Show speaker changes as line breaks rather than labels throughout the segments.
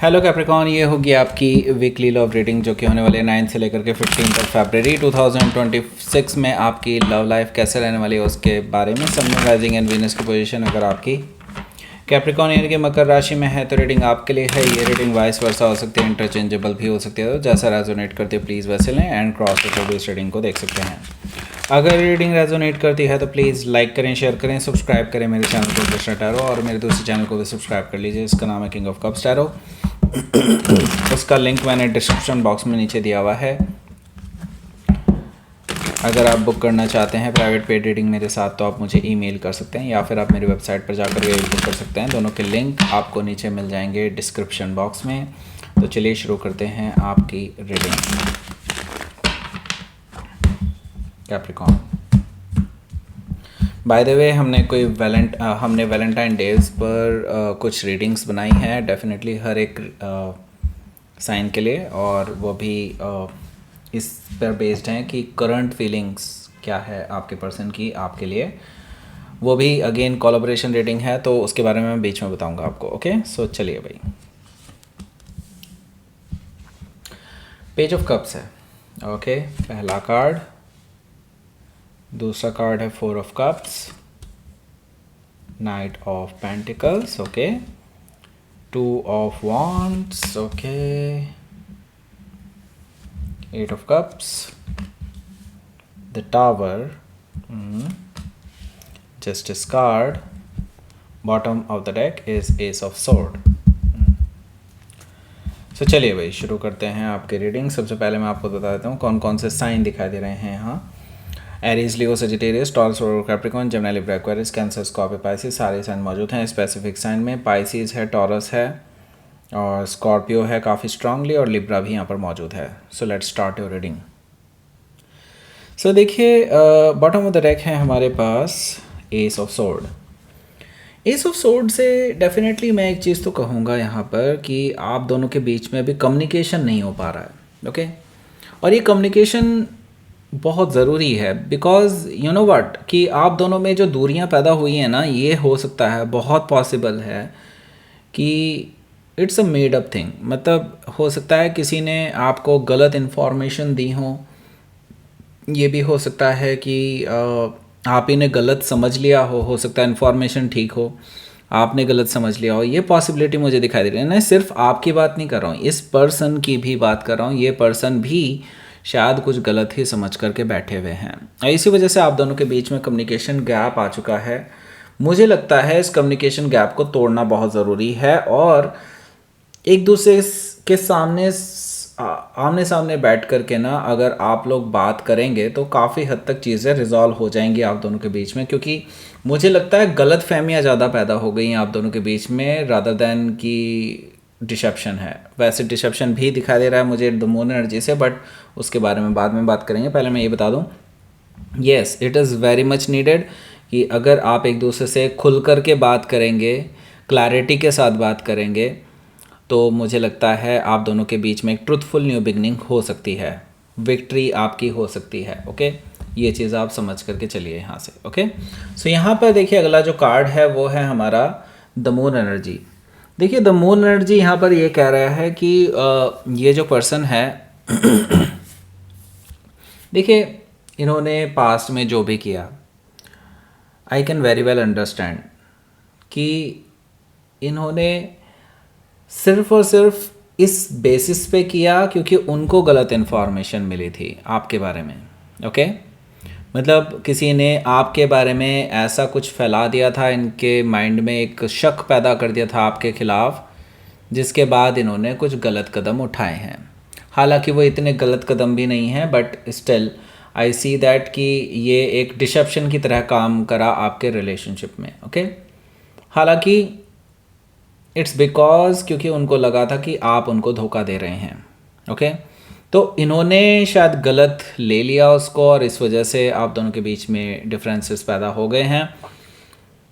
Hello Capricorn, ये होगी आपकी वीकली लव रीडिंग जो कि होने वाली है 9 से लेकर के 15 तक फरवरी 2026 में। आपकी लव लाइफ कैसे रहने वाली है उसके बारे में। Sun moon rising and Venus की पोजीशन अगर आपकी कैप्रिकॉन यानी कि मकर राशि में है तो रीडिंग आपके लिए है। ये रीडिंग वाइस वर्सा हो सकती है, इंटरचेंजेबल भी हो सकती है, तो जैसा रेजोनेट करती है प्लीज़ वैसे लें एंड क्रॉस होकर इस रीडिंग को देख सकते हैं। अगर रीडिंग रेजोनेट करती है तो प्लीज़ लाइक करें, शेयर करें, सब्सक्राइब करें मेरे चैनल को कृष्णा टैरो, और मेरे दूसरे चैनल को भी सब्सक्राइब कर लीजिए, इसका नाम है किंग ऑफ कप्स टैरो। उसका लिंक मैंने डिस्क्रिप्शन बॉक्स में नीचे दिया हुआ है। अगर आप बुक करना चाहते हैं प्राइवेट पेड रीडिंग मेरे साथ तो आप मुझे ईमेल कर सकते हैं या फिर आप मेरी वेबसाइट पर जाकर भी बुक कर सकते हैं। दोनों के लिंक आपको नीचे मिल जाएंगे डिस्क्रिप्शन बॉक्स में। तो चलिए शुरू करते हैं आपकी reading. Capricorn, by the way हमने वैलेंटाइन डेज पर कुछ रीडिंग्स बनाई हैं डेफिनेटली हर एक साइन के लिए, और वो भी इस पर बेस्ड हैं कि करंट फीलिंग्स क्या है आपके पर्सन की आपके लिए। वो भी अगेन कोलैबोरेशन रीडिंग है तो उसके बारे में मैं बीच में बताऊंगा आपको। ओके, सो चलिए भाई। पेज ऑफ कप्स है। ओके, पहला कार्ड। दूसरा कार्ड है 4 of cups, night of pentacles, okay, 2 of wands, okay, 8 of cups, the tower, justice card, bottom of the deck is ace of sword। So चलिए भाई शुरू करते हैं आपके रीडिंग। सबसे पहले मैं आपको बता देता हूँ कौन कौन से साइन दिखाई दे रहे हैं यहाँ। Aries, Leo, Sagittarius, Taurus, Capricorn, Gemini, Libra, Aquarius, Cancer, Scorpio, Pisces, सारे साइन मौजूद हैं। स्पेसिफिक साइन में पाइसिस है, टॉरस है और स्कॉर्पियो है काफ़ी स्ट्रांगली, और लिब्रा भी यहाँ पर मौजूद है। So let's start your reading. So देखिए, बॉटम ऑफ द डेक है हमारे पास ace of sword. Ace of sword से डेफिनेटली मैं एक चीज़ तो कहूँगा यहाँ पर कि आप दोनों के बीच में अभी कम्युनिकेशन नहीं हो पा रहा है। ओके, और ये कम्युनिकेशन बहुत ज़रूरी है बिकॉज यू नो व्हाट कि आप दोनों में जो दूरियाँ पैदा हुई हैं ना, ये हो सकता है, बहुत पॉसिबल है कि it's a made up thing. मतलब हो सकता है किसी ने आपको गलत इन्फॉर्मेशन दी हो, ये भी हो सकता है कि आप ही ने गलत समझ लिया हो सकता है इन्फॉर्मेशन ठीक हो, आपने गलत समझ लिया हो। ये पॉसिबिलिटी मुझे दिखाई दे रही है। मैं सिर्फ आपकी बात नहीं कर रहा हूँ, इस पर्सन की भी बात कर रहा हूँ। ये पर्सन भी शायद कुछ गलत ही समझ करके बैठे हुए हैं। इसी वजह से आप दोनों के बीच में कम्युनिकेशन गैप आ चुका है। मुझे लगता है इस कम्युनिकेशन गैप को तोड़ना बहुत ज़रूरी है, और एक दूसरे के सामने आमने सामने बैठ कर के ना अगर आप लोग बात करेंगे तो काफ़ी हद तक चीज़ें रिजॉल्व हो जाएंगी आप दोनों के बीच में। क्योंकि मुझे लगता है गलत फहमियाँ ज़्यादा पैदा हो गई हैं आप दोनों के बीच में रादर दैन कि डिसेप्शन है। वैसे डिसेप्शन भी दिखाई दे रहा है मुझे द मून एनर्जी से, बट उसके बारे में बाद में बात करेंगे। पहले मैं ये बता दूँ, yes it is very much needed कि अगर आप एक दूसरे से खुल कर के बात करेंगे, क्लैरिटी के साथ बात करेंगे, तो मुझे लगता है आप दोनों के बीच में एक ट्रुथफुल न्यू बिगनिंग हो सकती है, विक्ट्री आपकी हो सकती है। ओके, ये चीज़ आप समझ करके चलिए यहाँ से। ओके, सो यहाँ पर देखिए अगला जो कार्ड है वो है हमारा द मून एनर्जी। देखिए द मून एनर्जी यहाँ पर ये कह रहा है कि ये जो पर्सन है देखिए इन्होंने पास्ट में जो भी किया, I can very well understand कि इन्होंने सिर्फ और सिर्फ इस बेसिस पे किया क्योंकि उनको गलत इन्फॉर्मेशन मिली थी आपके बारे में। ओके, मतलब किसी ने आपके बारे में ऐसा कुछ फैला दिया था, इनके माइंड में एक शक पैदा कर दिया था आपके खिलाफ, जिसके बाद इन्होंने कुछ गलत कदम उठाए हैं। हालांकि वो इतने गलत कदम भी नहीं हैं, but still I see that कि ये एक डिसेप्शन की तरह काम करा आपके रिलेशनशिप में। ओके, हालांकि इट्स बिकॉज क्योंकि उनको लगा था कि आप उनको धोखा दे रहे हैं। ओके, तो इन्होंने शायद गलत ले लिया उसको, और इस वजह से आप दोनों के बीच में डिफरेंसेस पैदा हो गए हैं।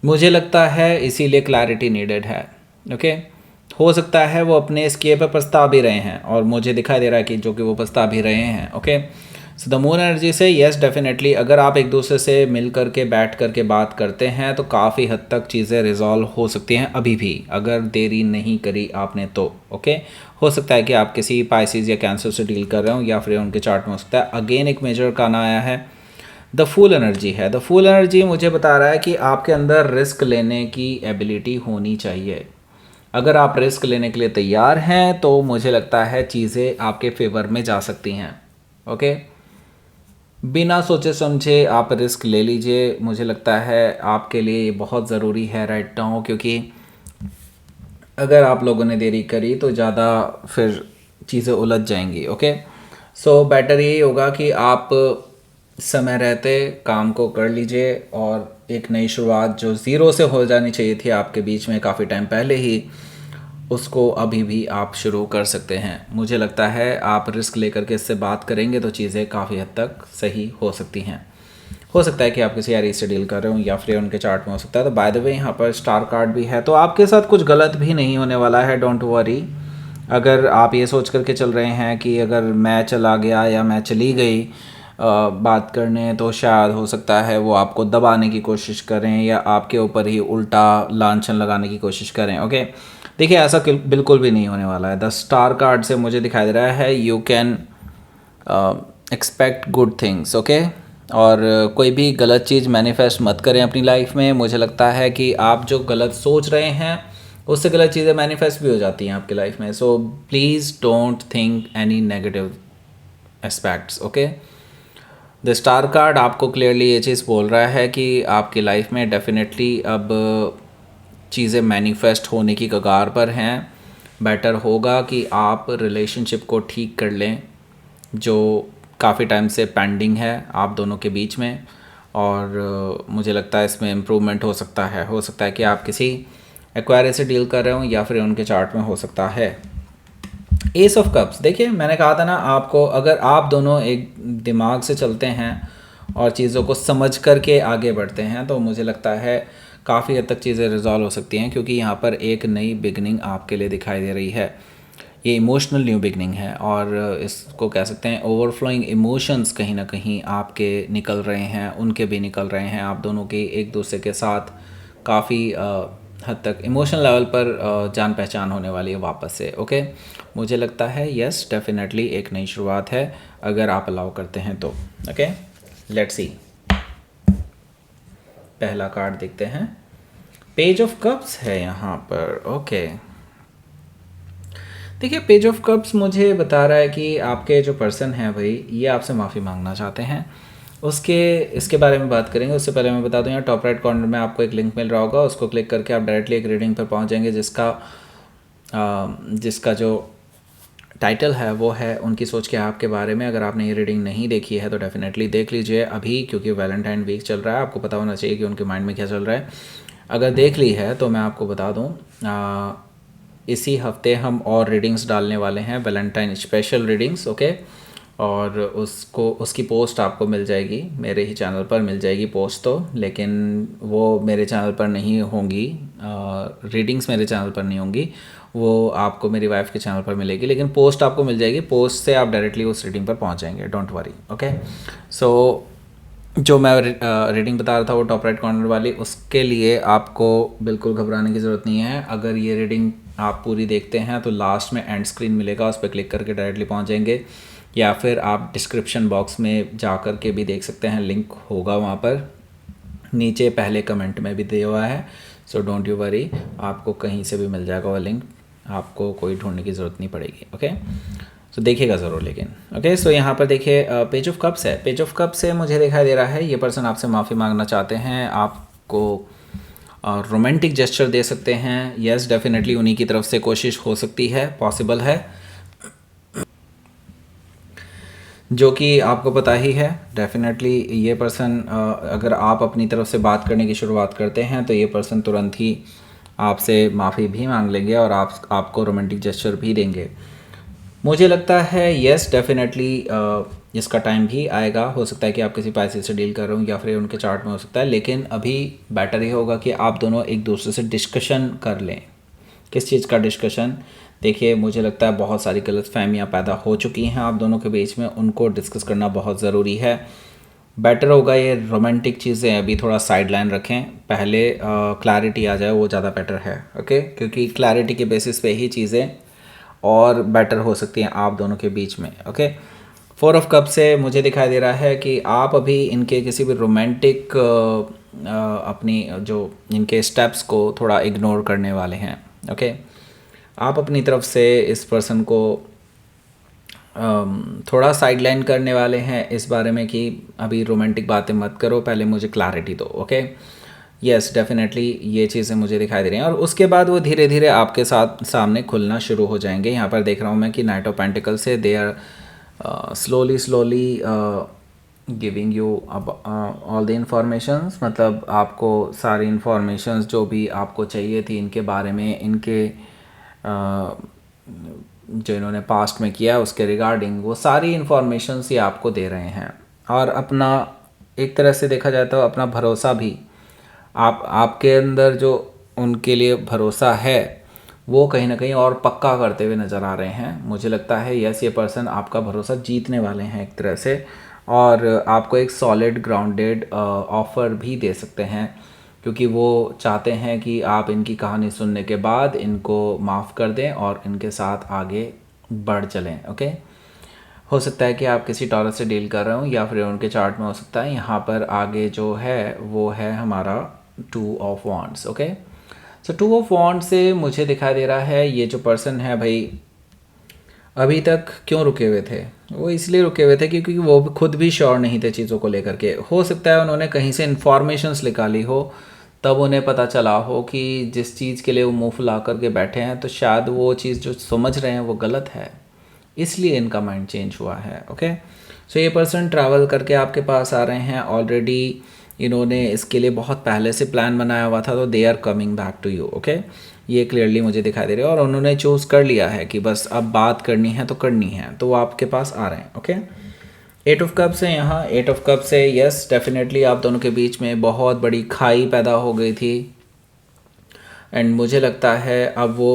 मुझे लगता है इसीलिए क्लैरिटी नीडेड है। ओके, हो सकता है वो अपने इस किए पर पछता भी रहे हैं, और मुझे दिखाई दे रहा है कि जो कि वो पछता भी रहे हैं। Okay, so the moon energy से यस डेफिनेटली अगर आप एक दूसरे से मिल करके बैठ करके बात करते हैं तो काफ़ी हद तक चीज़ें रिजॉल्व हो सकती हैं अभी भी, अगर देरी नहीं करी आपने तो। ओके, हो सकता है कि आप किसी पाइसिस या कैंसर से डील कर रहे हो या फिर उनके चार्ट में हो सकता है। अगेन एक मेजर काना आया है, द फूल एनर्जी है। द फूल एनर्जी मुझे बता रहा है कि आपके अंदर रिस्क लेने की एबिलिटी होनी चाहिए। अगर आप रिस्क लेने के लिए तैयार हैं तो मुझे लगता है चीज़ें आपके फेवर में जा सकती हैं। ओके, बिना सोचे समझे आप रिस्क ले लीजिए, मुझे लगता है आपके लिए ये बहुत ज़रूरी है राइट नाउ, क्योंकि अगर आप लोगों ने देरी करी तो ज़्यादा फिर चीज़ें उलझ जाएंगी। ओके, सो बेटर यही होगा कि आप समय रहते काम को कर लीजिए और एक नई शुरुआत जो ज़ीरो से हो जानी चाहिए थी आपके बीच में काफ़ी टाइम पहले ही, उसको अभी भी आप शुरू कर सकते हैं। मुझे लगता है आप रिस्क लेकर के इससे बात करेंगे तो चीज़ें काफ़ी हद तक सही हो सकती हैं। हो सकता है कि आप किसी एरीज से डील कर रहे हो या फिर उनके चार्ट में हो सकता है। तो बाय द वे यहाँ पर स्टार कार्ड भी है, तो आपके साथ कुछ गलत भी नहीं होने वाला है, डोंट वरी। अगर आप ये सोच करके चल रहे हैं कि अगर मैं चला गया या मैं चली गई बात करने, तो शायद हो सकता है वो आपको दबाने की कोशिश करें या आपके ऊपर ही उल्टा लांछन लगाने की कोशिश करें। ओके, देखिए ऐसा बिल्कुल भी नहीं होने वाला है। द स्टार कार्ड से मुझे दिखाई दे रहा है you can expect good things. Okay, और कोई भी गलत चीज़ मैनिफेस्ट मत करें अपनी लाइफ में। मुझे लगता है कि आप जो गलत सोच रहे हैं उससे गलत चीज़ें मैनिफेस्ट भी हो जाती हैं आपकी लाइफ में। So please don't think any negative aspects. Okay, the star card आपको क्लियरली ये चीज़ बोल रहा है कि आपकी लाइफ में डेफिनेटली अब चीज़ें मैनिफेस्ट होने की कगार पर हैं। बेटर होगा कि आप रिलेशनशिप को ठीक कर लें जो काफ़ी टाइम से पेंडिंग है आप दोनों के बीच में, और मुझे लगता है इसमें इम्प्रूवमेंट हो सकता है। हो सकता है कि आप किसी एक्वायरी से डील कर रहे हो या फिर उनके चार्ट में हो सकता है। एस ऑफ कप्स, देखिए मैंने कहा था ना आपको, अगर आप दोनों एक दिमाग से चलते हैं और चीज़ों को समझ करके आगे बढ़ते हैं तो मुझे लगता है काफ़ी हद तक चीज़ें रिजॉल्व हो सकती हैं, क्योंकि यहाँ पर एक नई बिगनिंग आपके लिए दिखाई दे रही है। ये इमोशनल न्यू बिगनिंग है और इसको कह सकते हैं ओवरफ्लोइंग इमोशंस कहीं ना कहीं आपके निकल रहे हैं, उनके भी निकल रहे हैं। आप दोनों की एक दूसरे के साथ काफ़ी हद तक इमोशनल लेवल पर जान पहचान होने वाली है वापस से। ओके, मुझे लगता है यस डेफिनेटली एक नई शुरुआत है अगर आप अलाउ करते हैं तो। ओके, लेट्स सी, पहला कार्ड देखते हैं। पेज ऑफ कप्स है यहाँ पर। ओके, देखिए पेज ऑफ कप्स मुझे बता रहा है कि आपके जो पर्सन हैं भाई, ये आपसे माफ़ी मांगना चाहते हैं। इसके बारे में बात करेंगे। उससे पहले मैं बता दूं, यहाँ टॉप राइट कॉर्नर में आपको एक लिंक मिल रहा होगा, उसको क्लिक करके आप डायरेक्टली एक रीडिंग पर पहुंच जाएंगे जिसका जो टाइटल है वो है उनकी सोच के आपके बारे में। अगर आपने ये रीडिंग नहीं देखी है तो डेफिनेटली देख लीजिए अभी, क्योंकि वैलेंटाइन वीक चल रहा है, आपको पता होना चाहिए कि उनके माइंड में क्या चल रहा है। अगर देख ली है तो मैं आपको बता दूँ, इसी हफ्ते हम और रीडिंग्स डालने वाले हैं, वैलेंटाइन स्पेशल रीडिंग्स। ओके, और उसकी पोस्ट आपको मिल जाएगी, मेरे ही चैनल पर मिल जाएगी पोस्ट तो, लेकिन वो मेरे चैनल पर नहीं होंगी, रीडिंग्स मेरे चैनल पर नहीं होंगी, वो आपको मेरी वाइफ के चैनल पर मिलेगी, लेकिन पोस्ट आपको मिल जाएगी। पोस्ट से आप डायरेक्टली उस रीडिंग पर पहुंच जाएंगे, डोंट वरी। ओके, सो जो मैं रीडिंग बता रहा था वो टॉप राइट कॉर्नर वाली, उसके लिए आपको बिल्कुल घबराने की ज़रूरत नहीं है। अगर ये रीडिंग आप पूरी देखते हैं तो लास्ट में एंड स्क्रीन मिलेगा, उस पर क्लिक करके डायरेक्टली पहुंच जाएंगे, या फिर आप डिस्क्रिप्शन बॉक्स में जा कर के भी देख सकते हैं, लिंक होगा वहाँ पर, नीचे पहले कमेंट में भी दिया हुआ है। सो डोंट यू वरी, आपको कहीं से भी मिल जाएगा वो लिंक, आपको कोई ढूंढने की ज़रूरत नहीं पड़ेगी। ओके, सो देखिएगा ज़रूर लेकिन। ओके, सो यहाँ पर देखिए पेज ऑफ कप्स है। पेज ऑफ कप्स से मुझे दिखाई दे रहा है ये पर्सन आपसे माफ़ी मांगना चाहते हैं, आपको रोमांटिक जेस्चर दे सकते हैं। यस डेफिनेटली उन्हीं की तरफ से कोशिश हो सकती है, पॉसिबल है, जो कि आपको पता ही है। डेफिनेटली ये पर्सन, अगर आप अपनी तरफ से बात करने की शुरुआत करते हैं तो ये पर्सन तुरंत ही आपसे माफ़ी भी मांग लेंगे और आपको रोमांटिक जेस्चर भी देंगे। मुझे लगता है यस डेफिनेटली इसका टाइम भी आएगा। हो सकता है कि आप किसी पैसे से डील कर रहे हो या फिर उनके चार्ट में हो सकता है, लेकिन अभी बेटर ही होगा कि आप दोनों एक दूसरे से डिस्कशन कर लें किस चीज़ का डिस्कशन? देखिए, मुझे लगता है बहुत सारी गलतफ़हमियाँ पैदा हो चुकी हैं आप दोनों के बीच में, उनको डिस्कस करना बहुत ज़रूरी है। बेटर होगा ये रोमांटिक चीज़ें अभी थोड़ा साइड लाइन रखें, पहले क्लैरिटी आ जाए, वो ज़्यादा बेटर है। ओके, क्योंकि क्लैरिटी के बेसिस पे ही चीज़ें और बेटर हो सकती हैं आप दोनों के बीच में। ओके, 4 ऑफ कप से मुझे दिखाई दे रहा है कि आप अभी इनके किसी भी रोमांटिक अपनी जो इनके स्टेप्स को थोड़ा इग्नोर करने वाले हैं। ओके, आप अपनी तरफ से इस पर्सन को थोड़ा साइडलाइन करने वाले हैं इस बारे में कि अभी रोमांटिक बातें मत करो, पहले मुझे क्लैरिटी दो। ओके, यस, डेफिनेटली ये चीज़ें मुझे दिखाई दे रही हैं और उसके बाद वो धीरे धीरे आपके साथ सामने खुलना शुरू हो जाएंगे। यहाँ पर देख रहा हूँ मैं कि नाइट ऑफ पेंटिकल से they are slowly giving you all the informations, मतलब आपको सारी इंफॉर्मेशंस जो भी आपको चाहिए थी इनके बारे में, इनके जो इन्होंने पास्ट में किया उसके रिगार्डिंग, वो सारी इंफॉर्मेशंस ये आपको दे रहे हैं। और अपना एक तरह से देखा जाए तो अपना भरोसा भी आपके अंदर जो उनके लिए भरोसा है वो कहीं ना कहीं और पक्का करते हुए नज़र आ रहे हैं। मुझे लगता है यस, ये पर्सन आपका भरोसा जीतने वाले हैं एक तरह से, और आपको एक सॉलिड ग्राउंडेड ऑफ़र भी दे सकते हैं, क्योंकि वो चाहते हैं कि आप इनकी कहानी सुनने के बाद इनको माफ़ कर दें और इनके साथ आगे बढ़ चलें। ओके, हो सकता है कि आप किसी टॉरस से डील कर रहे हो या फिर उनके चार्ट में हो सकता है। यहाँ पर आगे जो है वो है हमारा 2 of wands. Okay, so 2 of wand से मुझे दिखाई दे रहा है ये जो पर्सन है भाई अभी तक क्यों रुके हुए थे? वो इसलिए रुके हुए थे क्योंकि वो खुद भी श्योर नहीं थे चीज़ों को लेकर के। हो सकता है उन्होंने कहीं से इन्फॉर्मेशंस निकाली हो, तब उन्हें पता चला हो कि जिस चीज़ के लिए वो मुँह फुला करके बैठे हैं तो शायद वो चीज़ जो समझ रहे हैं वो गलत है, इसलिए इनका माइंड चेंज हुआ है। ओके, सो ये पर्सन ट्रैवल करके आपके पास आ रहे हैं। ऑलरेडी इन्होंने इसके लिए बहुत पहले से प्लान बनाया हुआ था, तो they are coming back to you. Okay, ये क्लियरली मुझे दिखाई दे रहा है और उन्होंने चूज़ कर लिया है कि बस अब बात करनी है तो करनी है, तो वो आपके पास आ रहे हैं। ओके, 8 ऑफ कप से यहाँ 8 ऑफ कप से यस, डेफिनेटली आप दोनों के बीच में बहुत बड़ी खाई पैदा हो गई थी एंड मुझे लगता है अब वो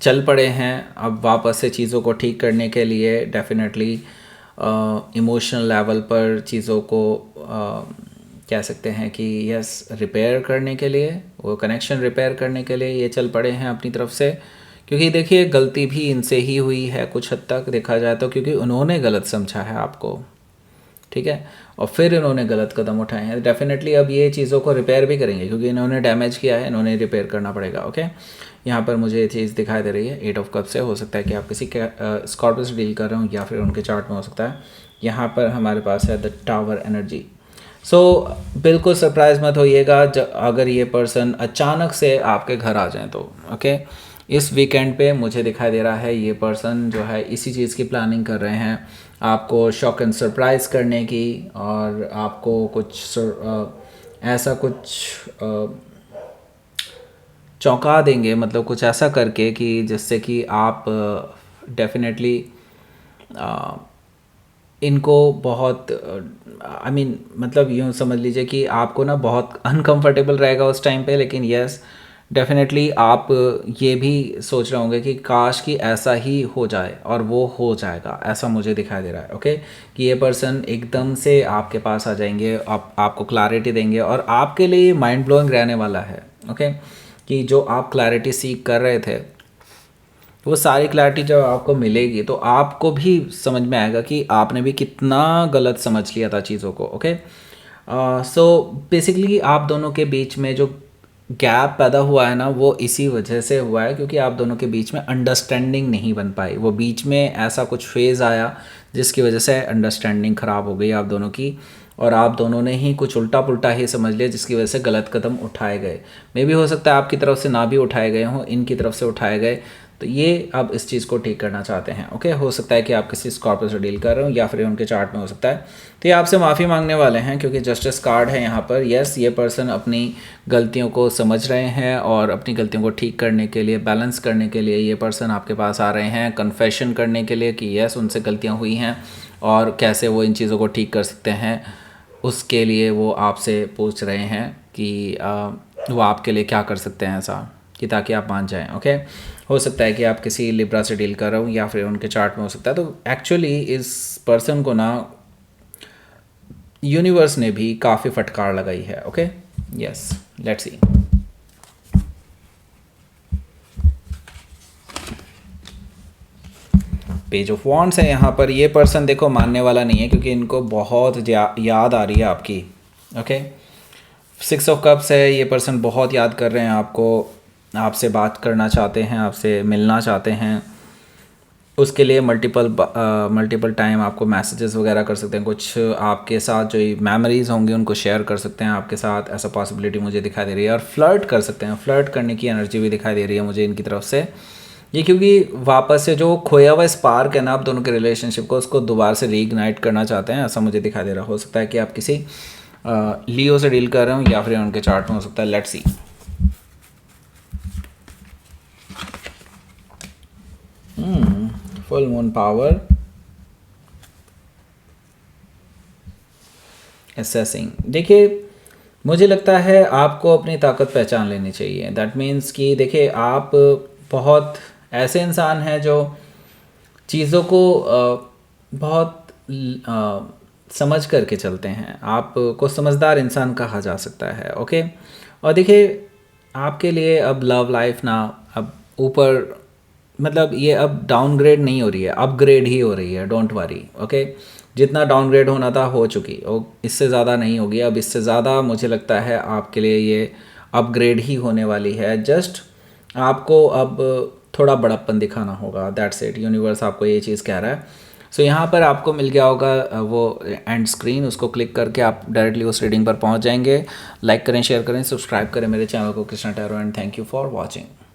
चल पड़े हैं अब वापस से चीज़ों को ठीक करने के लिए। डेफिनेटली इमोशनल लेवल पर चीज़ों को कह सकते हैं कि यस, रिपेयर करने के लिए, वो कनेक्शन रिपेयर करने के लिए ये चल पड़े हैं अपनी तरफ से। क्योंकि देखिए गलती भी इनसे ही हुई है कुछ हद तक देखा जाए तो, क्योंकि उन्होंने गलत समझा है आपको, ठीक है, और फिर इन्होंने गलत कदम उठाए हैं। डेफिनेटली अब ये चीज़ों को रिपेयर भी करेंगे क्योंकि इन्होंने डैमेज किया है, इन्होंने रिपेयर करना पड़ेगा। ओके, यहाँ पर मुझे ये चीज़ दिखाई दे रही है 8 ऑफ कप से। हो सकता है कि आप किसी स्कॉर्पियो से डील कर रहे हो या फिर उनके चार्ट में हो सकता है। यहाँ पर हमारे पास है द टावर एनर्जी। सो बिल्कुल सरप्राइज मत होइएगा अगर ये पर्सन अचानक से आपके घर आ जाए तो। ओके, इस वीकेंड पे मुझे दिखाई दे रहा है ये पर्सन जो है इसी चीज़ की प्लानिंग कर रहे हैं, आपको शॉक एंड सरप्राइज़ करने की, और आपको कुछ ऐसा कुछ चौंका देंगे, मतलब कुछ ऐसा करके कि जिससे कि आप डेफिनेटली इनको बहुत आई मीन मतलब यूँ समझ लीजिए कि आपको ना बहुत अनकंफर्टेबल रहेगा उस टाइम पे, लेकिन यस डेफिनेटली आप ये भी सोच रहे होंगे कि काश कि ऐसा ही हो जाए, और वो हो जाएगा, ऐसा मुझे दिखाई दे रहा है। ओके, कि ये पर्सन एकदम से आपके पास आ जाएंगे, आपको क्लैरिटी देंगे और आपके लिए माइंड ब्लोइंग रहने वाला है। ओके, कि जो आप क्लैरिटी सीख कर रहे थे वो सारी क्लैरिटी जब आपको मिलेगी तो आपको भी समझ में आएगा कि आपने भी कितना गलत समझ लिया था चीज़ों को। ओके, सो बेसिकली आप दोनों के बीच में जो गैप पैदा हुआ है ना वो इसी वजह से हुआ है क्योंकि आप दोनों के बीच में अंडरस्टैंडिंग नहीं बन पाई। वो बीच में ऐसा कुछ फेज़ आया जिसकी वजह से अंडरस्टैंडिंग ख़राब हो गई आप दोनों की, और आप दोनों ने ही कुछ उल्टा पुल्टा ही समझ लिया जिसकी वजह से गलत कदम उठाए गए। मे भी हो सकता है आपकी तरफ से ना भी उठाए गए हों, इनकी तरफ से उठाए गए, तो ये अब इस चीज़ को ठीक करना चाहते हैं। ओके, हो सकता है कि आप किसी स्कॉर्पियो से डील कर रहे हो या फिर उनके चार्ट में हो सकता है, तो ये आपसे माफ़ी मांगने वाले हैं क्योंकि जस्टिस कार्ड है यहाँ पर। यस, ये पर्सन अपनी गलतियों को समझ रहे हैं और अपनी गलतियों को ठीक करने के लिए, बैलेंस करने के लिए ये पर्सन आपके पास आ रहे हैं कन्फेशन करने के लिए कि यस उनसे गलतियाँ हुई हैं और कैसे वो इन चीज़ों को ठीक कर सकते हैं। उसके लिए वो आपसे पूछ रहे हैं कि वो आपके लिए क्या कर सकते हैं ऐसा। कि ताकि आप मान जाएं। ओके, हो सकता है कि आप किसी लिब्रा से डील कर रहे हो या फिर उनके चार्ट में हो सकता है। तो एक्चुअली इस पर्सन को ना यूनिवर्स ने भी काफ़ी फटकार लगाई है। Okay, yes, let's see. Page of wands है यहाँ पर। ये पर्सन देखो मानने वाला नहीं है क्योंकि इनको बहुत याद आ रही है आपकी। ओके, 6 ऑफ कप्स है, ये पर्सन बहुत याद कर रहे हैं आपको, आपसे बात करना चाहते हैं, आपसे मिलना चाहते हैं। उसके लिए मल्टीपल टाइम आपको मैसेजेस वगैरह कर सकते हैं, कुछ आपके साथ जो मेमोरीज होंगी उनको शेयर कर सकते हैं आपके साथ, ऐसा पॉसिबिलिटी मुझे दिखाई दे रही है। और फ्लर्ट कर सकते हैं, फ्लर्ट करने की एनर्जी भी दिखाई दे रही है मुझे इनकी तरफ से। ये क्योंकि वापस से जो खोया हुआ स्पार्क है ना आप दोनों के रिलेशनशिप को, उसको दोबारा से रीइग्नाइट करना चाहते हैं, ऐसा मुझे दिखाई दे रहा। हो सकता है कि आप किसी लियो से डील कर रहे हो या फिर उनके चार्ट में हो सकता है। Let's see. Full moon power, assessing. देखिए मुझे लगता है आपको अपनी ताकत पहचान लेनी चाहिए। दैट मीन्स कि देखिए आप बहुत ऐसे इंसान हैं जो चीज़ों को बहुत समझ करके चलते हैं। आपको समझदार इंसान कहा जा सकता है। ओके, और देखिए आपके लिए अब लव लाइफ ना अब ऊपर, मतलब ये अब डाउनग्रेड नहीं हो रही है, अपग्रेड ही हो रही है। Don't worry. ओके, जितना डाउनग्रेड होना था हो चुकी, और इससे ज़्यादा नहीं होगी। अब इससे ज़्यादा मुझे लगता है आपके लिए ये अपग्रेड ही होने वाली है। जस्ट आपको अब थोड़ा बड़प्पन दिखाना होगा। दैट्स इट, यूनिवर्स आपको ये चीज़ कह रहा है। सो यहाँ पर आपको मिल गया होगा वो एंड स्क्रीन, उसको क्लिक करके आप डायरेक्टली उस रीडिंग पर पहुँच जाएंगे। लाइक करें, शेयर करें, सब्सक्राइब करें मेरे चैनल को Krishna tarot, and thank you for watching.